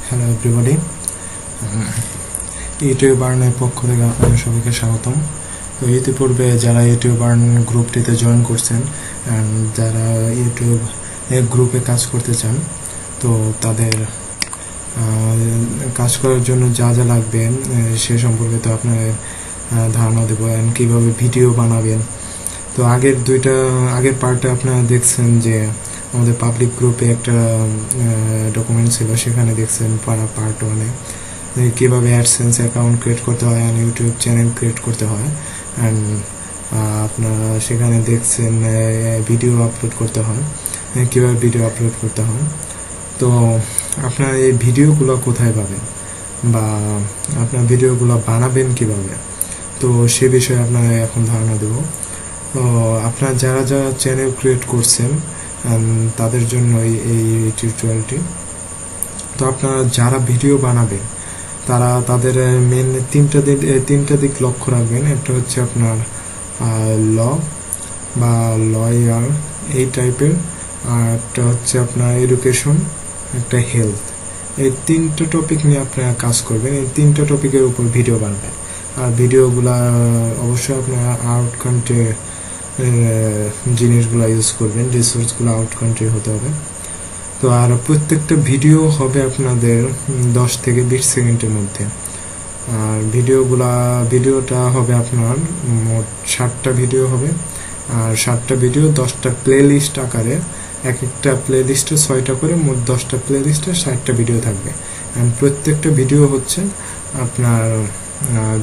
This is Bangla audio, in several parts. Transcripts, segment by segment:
হ্যালো এভরিবডি, ইউটিউব আর্নের পক্ষ থেকে আপনাদের সবাইকে স্বাগতম। তো ইতিপূর্বে যারা ইউটিউব আর্ন গ্রুপটিতে জয়েন করছেন অ্যান্ড যারা ইউটিউব গ্রুপে কাজ করতে চান, তো তাদের কাজ করার জন্য যা যা লাগবে সে সম্পর্কে তো আপনাদের ধারণা দেবো, অ্যান্ড কীভাবে ভিডিও বানাবেন। তো আগের পার্টে আপনারা দেখছেন যে আমাদের পাবলিক গ্রুপে একটা ডকুমেন্ট ছিল, সেখানে দেখছেন পার্ট ওয়ানে কীভাবে অ্যাডসেন্স অ্যাকাউন্ট ক্রিয়েট করতে হয় অ্যান্ড ইউটিউব চ্যানেল ক্রিয়েট করতে হয়, অ্যান্ড আপনারা সেখানে দেখছেন ভিডিও আপলোড করতে হয়, কীভাবে ভিডিও আপলোড করতে হয়। তো আপনার এই ভিডিওগুলো কোথায় পাবেন বা আপনার ভিডিওগুলো বানাবেন কিভাবে, তো সে বিষয়ে আপনারা এখন ধারণা দেব। তো আপনারা যারা যারা চ্যানেল ক্রিয়েট করছেন তাদের জন্য এই টিউটোরিয়ালটি। তো আপনারা যারা ভিডিও বানাবেন তারা তাদের মেন তিনটা দিক লক্ষ্য রাখবেন। একটা হচ্ছে আপনার ল বা লয়ার এই টাইপের, আর একটা হচ্ছে আপনার এডুকেশন, একটা হেলথ। এই তিনটা টপিক নিয়ে আপনারা কাজ করবেন, এই তিনটা টপিকের উপর ভিডিও বানাবেন। আর ভিডিওগুলা অবশ্যই আপনারা আউট কান্ট্রি জিনিসগুলো ইউজ করবেন, রিসোর্সগুলো আউট কান্ট্রি হতে হবে। তো আর প্রত্যেকটা ভিডিও হবে আপনাদের 10 থেকে 20 সেকেন্ডের মধ্যে। আর ভিডিওটা হবে আপনার মোট 60টা ভিডিও হবে, আর 60টা ভিডিও 10টা প্লে লিস্ট আকারে, এক একটা প্লে লিস্টে 6টা করে, মোট 10টা প্লে লিস্টে 60টা ভিডিও থাকবে। অ্যান্ড প্রত্যেকটা ভিডিও হচ্ছে আপনার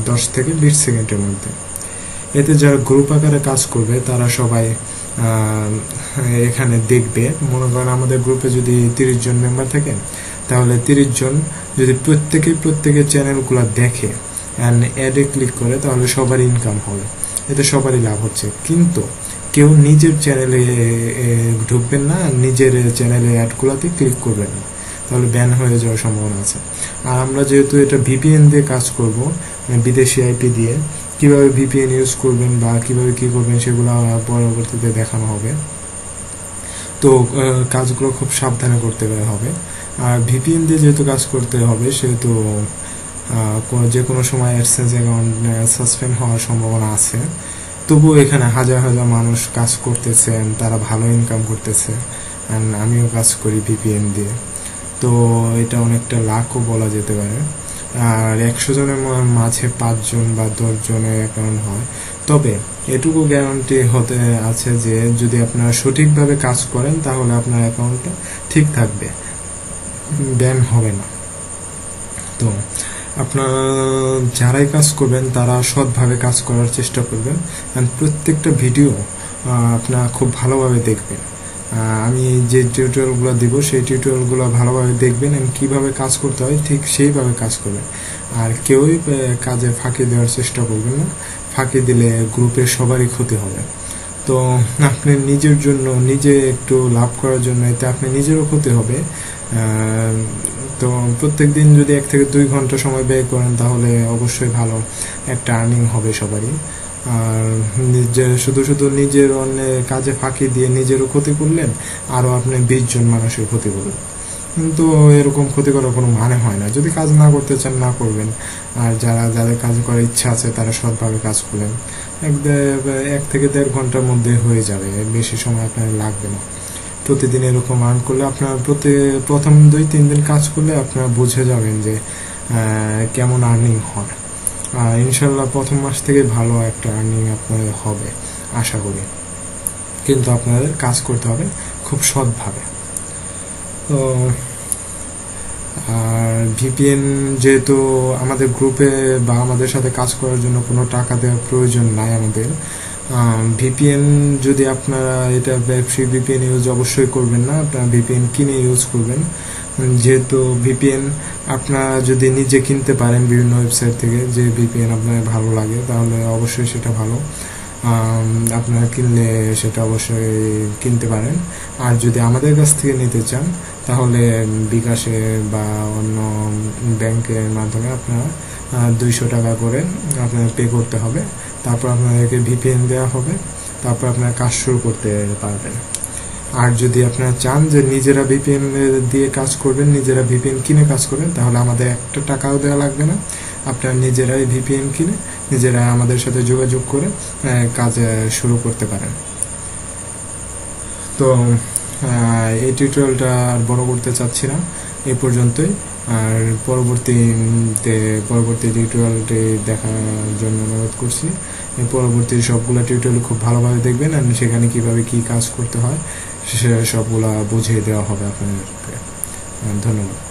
10 থেকে 20 সেকেন্ডের মধ্যে। এতে যারা গ্রুপ আকারে কাজ করবে তারা সবাই এখানে দেখবে। মনে করেন আমাদের গ্রুপে যদি 30 জন মেম্বার থাকে, তাহলে 30 জন যদি প্রত্যেকে চ্যানেলগুলো দেখে অ্যান্ড অ্যাডে ক্লিক করে, তাহলে সবার ইনকাম হবে, এতে সবারই লাভ হচ্ছে। কিন্তু কেউ নিজের চ্যানেলে ঢুকবেন না, নিজের চ্যানেলে অ্যাডগুলোতে ক্লিক করবেন না, তাহলে ব্যান হয়ে যাওয়ার সম্ভাবনা আছে। আর আমরা যেহেতু এটা ভিপিএন দিয়ে কাজ করব, বিদেশি আইপি দিয়ে, কিভাবে ভিপিএন ইউজ করবেন বা কিভাবে কি করবেন সেগুলো পরবর্তীতে দেখানো হবে। তো কাজগুলো খুব সাবধানে করতে হবে। আর ভিপিএন দিয়ে যেহেতু কাজ করতে হবে, সেহেতু যে কোনো সময় অ্যাডসেন্স অ্যাকাউন্ট সাসপেন্ড হওয়ার সম্ভাবনা আছে। তবুও এখানে হাজার হাজার মানুষ কাজ করতেছেন, তারা ভালো ইনকাম করতেছে, অ্যান্ড আমিও কাজ করি ভিপিএন দিয়ে। তো এটা অনেকটা লাখও বলা যেতে পারে। আর 100 জনের মাঝে 5 জন বা 10 জনের অ্যাকাউন্ট হয়। তবে এটুকু গ্যারান্টি হতে আছে যে যদি আপনারা সঠিকভাবে কাজ করেন, তাহলে আপনার অ্যাকাউন্টটা ঠিক থাকবে, ব্যান হবে না। তো আপনারা যারাই কাজ করবেন তারা সৎভাবে কাজ করার চেষ্টা করবেন, অ্যান্ড প্রত্যেকটা ভিডিও আপনারা খুব ভালোভাবে দেখবেন। আমি যে টিউটোরিয়ালগুলো দিব সেই টিউটোরিয়ালগুলো ভালোভাবে দেখবেন, এবং কীভাবে কাজ করতে হয় ঠিক সেইভাবে কাজ করবেন। আর কেউই কাজে ফাঁকি দেওয়ার চেষ্টা করবেন না, ফাঁকি দিলে গ্রুপের সবারই ক্ষতি হবে। তো আপনি নিজের জন্য নিজে একটু লাভ করার জন্য এতে আপনি নিজেরও ক্ষতি হবে। তো প্রত্যেক দিন যদি 1 থেকে 2 ঘন্টা সময় ব্যয় করেন, তাহলে অবশ্যই ভালো একটা আর্নিং হবে সবারই। আর শুধু নিজের অন্য কাজে ফাঁকি দিয়ে নিজেরও ক্ষতি করলেন, আরও আপনি 20 জন মানুষের ক্ষতি করলেন। কিন্তু এরকম ক্ষতি করার কোনো মানে হয় না। যদি কাজ না করতে চান না করবেন, আর যাদের কাজ করার ইচ্ছা আছে তারা সৎভাবে কাজ করলেন, 1 থেকে 1.5 ঘন্টার মধ্যে হয়ে যাবে, বেশি সময় আপনার লাগবে না। প্রতিদিন এরকম আর্ন করলে আপনার প্রথম 2-3 দিন কাজ করলে আপনারা বুঝে যাবেন যে কেমন আর্নিং হয়। আর ইনশাল্লাহ প্রথম মাস থেকে ভালো একটা আর্নিং আপনাদের হবে আশা করি। কিন্তু আপনাদের কাজ করতে হবে খুব সৎভাবে। তো আর ভিপিএন যেহেতু আমাদের গ্রুপে বা আমাদের সাথে কাজ করার জন্য কোনো টাকা দেওয়ার প্রয়োজন নাই আমাদের। ভিপিএন যদি আপনারা এটা ফ্রি ভিপিএন ইউজ অবশ্যই করবেন না, আপনারা ভিপিএন কিনে ইউজ করবেন। যেহেতু ভিপিএন আপনারা যদি নিজে কিনতে পারেন বিভিন্ন ওয়েবসাইট থেকে, যে ভিপিএন আপনার ভালো লাগে, তাহলে অবশ্যই সেটা ভালো, আপনারা কিনলে সেটা অবশ্যই কিনতে পারেন। আর যদি আমাদের কাছ থেকে নিতে চান, তাহলে বিকাশে বা অন্য ব্যাংকের মাধ্যমে আপনারা 200 টাকা করে আপনার পে করতে হবে। তারপর আপনাদেরকে ভিপিএন দেওয়া হবে, তারপর আপনারা কাজ শুরু করতে পারবেন। আর যদি আপনারা চান যে নিজেরা ভিপিএন দিয়ে কাজ করবেন, নিজেরা ভিপিএন কিনে কাজ করবেন, তাহলে আমাদের একটা টাকাও দেওয়া লাগবে না। আপনারা নিজেরাই ভিপিএন কিনে নিজেরা আমাদের সাথে যোগাযোগ করে কাজ শুরু করতে পারেন। তো এই টিউটোরিয়ালটা আর বড় করতে চাচ্ছি না, এ পর্যন্তই। আর পরবর্তী টিউটোরিয়ালটি দেখার জন্য অনুরোধ করছি। পরবর্তী সবগুলো টিউটোরিয়াল খুব ভালোভাবে দেখবেন, আর সেখানে কিভাবে কি কাজ করতে হয় সে সবগুলা বুঝিয়ে দেওয়া হবে আপনাদেরকে। ধন্যবাদ।